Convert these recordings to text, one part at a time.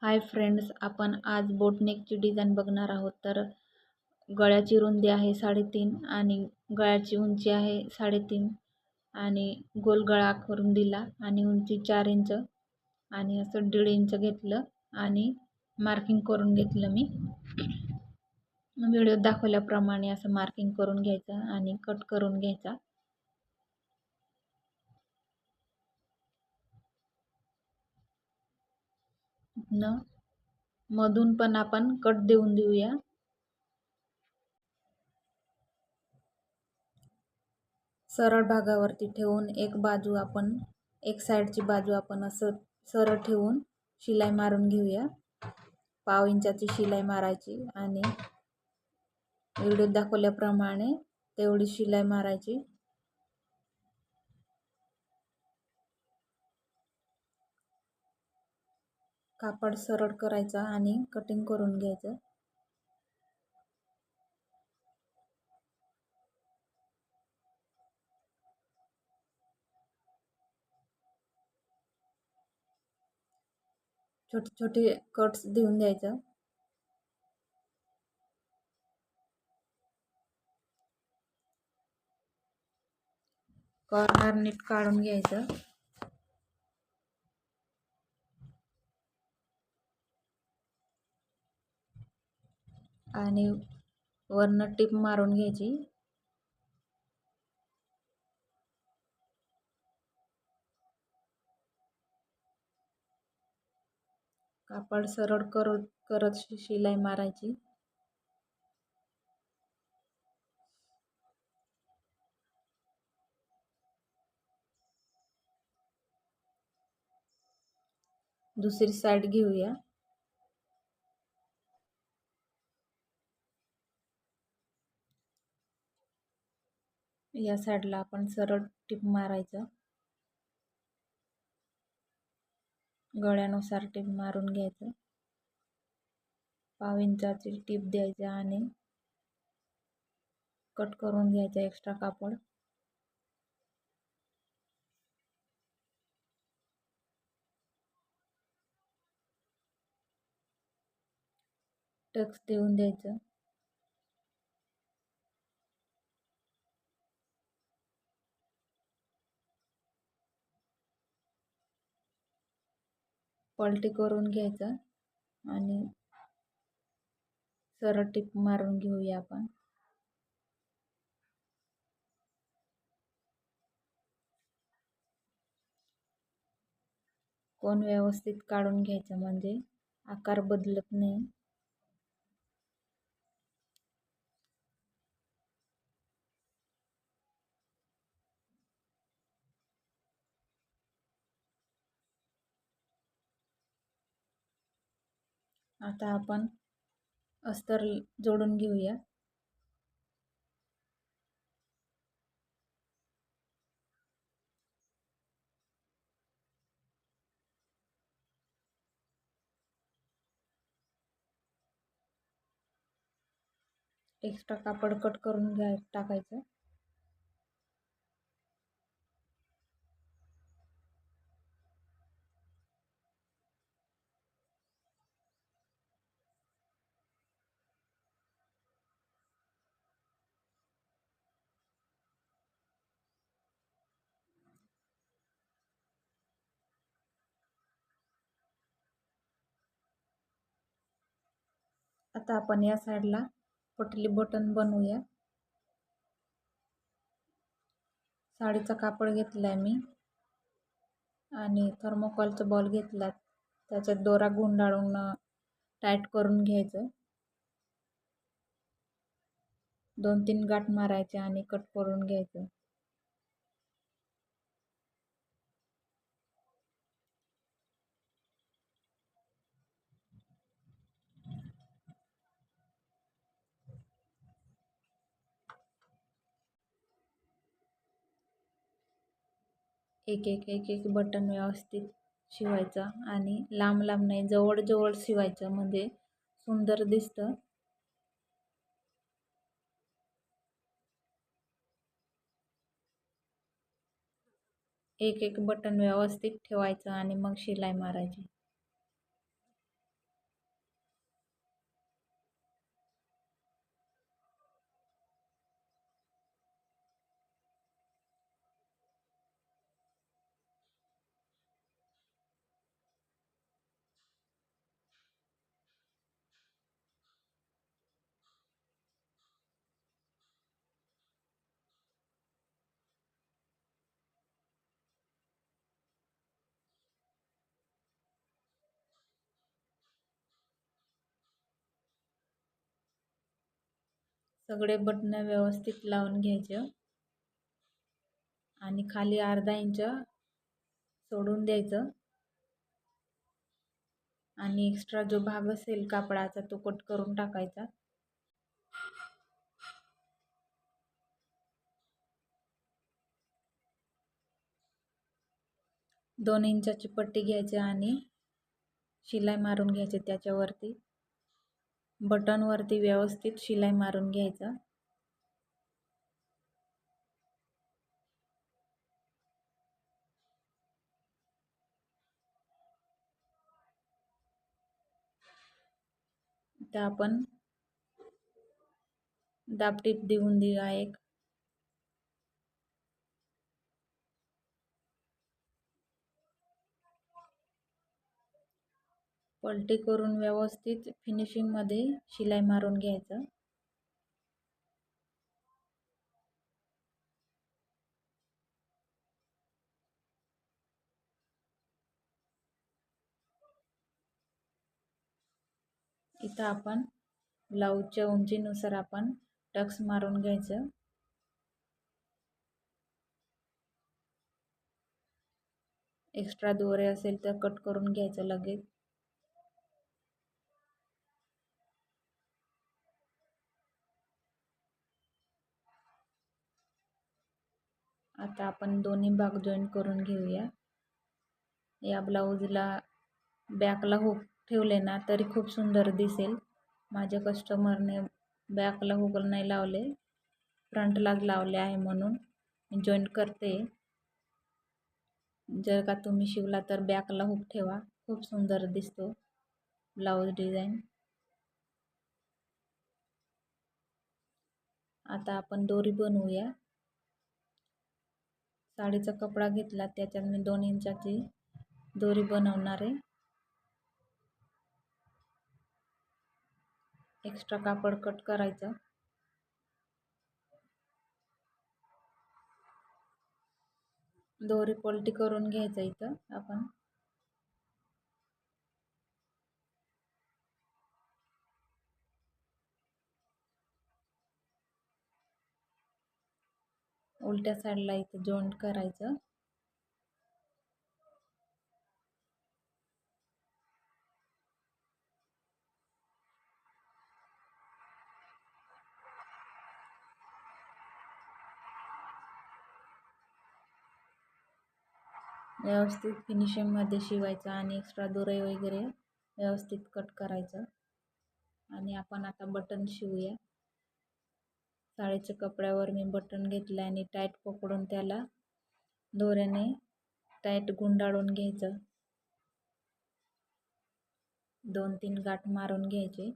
Hi friends, आपण आज बोटनेकची design बघणार आहोत. तर गळ्याची रुंदी आहे 3.5 आणि गळ्याची उंची आहे 3.5 आणि गोल गळा करून दिला आणि उंची 4 इंच आणि असं 1.5 इंच घेतलं आणि मार्किंग करून घेतलं. मी व्हिडिओत दाखवल्याप्रमाणे असं मार्किंग करून घ्यायचं आणि कट करून घ्यायचा. मधून पण आपण कट देऊन देऊया. सरळ भागावरती ठेवून एक साईडची बाजू आपण असं सरळ ठेवून शिलाई मारून घेऊया. 1/2 इंचाची शिलाई मारायची आणि व्हिडिओत दाखवल्याप्रमाणे तेवढी शिलाई मारायची. कापड सरळ करायचा आणि कटिंग करून घ्यायचं. छोटे छोटे कट्स देऊन द्यायचं. कॉर्नर नीट काढून घ्यायचं आणि वरनं टिप मारून घ्यायची. कापड सरळ करत शिलाई मारायची. दुसरी साईड घेऊया. या साईडला आपण सरळ टिप मारायचं. गळ्यानुसार टिप मारून घ्यायचं. 1/2 इंचाची टिप द्यायची आणि कट करून घ्यायचं एक्स्ट्रा कापड. टक्स देऊन द्यायचं. पलटी करून घ्यायचं आणि सरळ टिप मारून घेऊया आपण. कोण व्यवस्थित काढून घ्यायचं म्हणजे आकार बदलत नाही. आता आपण अस्तर जोडून घेऊया. एक्स्ट्रा कापड कट करून टाकायचं. आता आपण या साईडला पटली बटन बनवूया. साडीचा कापड घेतलाय मी आणि थर्मोकॉलचा बॉल घेतला. त्याच्यात दोरा गुंडाळून टाईट करून घ्यायचं. 2-3 गाठ मारायचे आणि कट करून घ्यायचं. एक एक बटन व्यवस्थित शिवायचं आणि लांब लांब नाही, जवळ जवळ शिवायचं म्हणजे सुंदर दिसतं. एक बटन व्यवस्थित ठेवायचं आणि मग शिलाई मारायची. सगळे बटन व्यवस्थित लावून घ्यायचे आणि खाली अर्धा इंच सोडून द्यायचं आणि एक्स्ट्रा जो भाग असेल कापडाचा तो कट करून टाकायचा. दोन इंचाची पट्टी घ्यायची आणि शिलाई मारून घ्यायची. त्याच्यावरती बटनवरती व्यवस्थित शिलाई मारून घ्यायचा. तर आपण दाबटीप देऊन देऊया एक. पलटी करून व्यवस्थित फिनिशिंगमध्ये शिलाई मारून घ्यायचं. इथं आपण ब्लाऊजच्या उंचीनुसार आपण टक्स मारून घ्यायचं. एक्स्ट्रा दोरे असेल तर कट करून घ्यायचं लगेच. आता आपण दोन्ही भाग जॉईन करून घेऊया. या ब्लाऊजला बॅकला हुक ठेवले ना तरी खूप सुंदर दिसेल. माझ्या कस्टमरने बॅकला हुक नाही लावले, फ्रंटलाच लावले आहे म्हणून मी जॉईंट करते. जर का तुम्ही शिवला तर बॅकला हुक ठेवा, खूप सुंदर दिसतो ब्लाऊज डिझाईन. आता आपण दोरी बनवूया. साडीचा कपडा घेतला, त्याच्यात मी 2 इंचाची दोरी बनवणार आहे. एक्स्ट्रा कापड कट करायचं. दोरी पलटी करून घ्यायचं. इथं आपण उलट्या साईडला इथं जॉईंट करायचं. व्यवस्थित फिनिशिंगमध्ये शिवायचं आणि एक्स्ट्रा दोरे वगैरे व्यवस्थित कट करायचं. आणि आपण आता बटन शिवूया. साडीच्या कपड्यावर मी बटन घेतलं आणि टाईट पकडून त्याला दोऱ्याने टाईट गुंडाळून घ्यायचं. 2-3 गाठ मारून घ्यायचे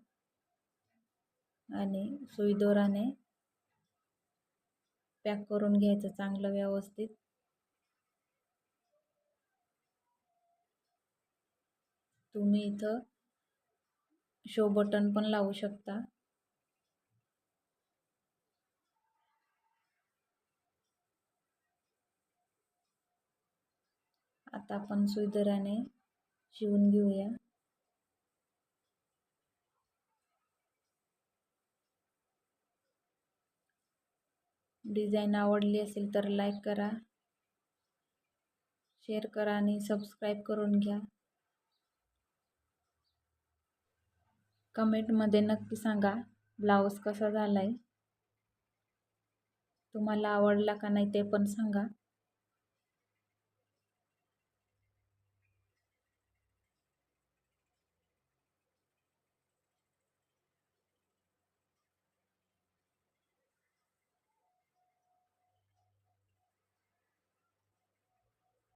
आणि सुई दोराने पॅक करून घ्यायचं चांगलं व्यवस्थित. तुम्ही इथं शो बटन पण लावू शकता. आता आपण सुई दोऱ्याने शिवून घेऊया. डिझाईन आवडली असेल तर लाईक करा, शेअर करा आणि सबस्क्राईब करून घ्या. कमेंटमध्ये नक्की सांगा ब्लाऊज कसा झालाय, तुम्हाला आवडला का नाही ते पण सांगा.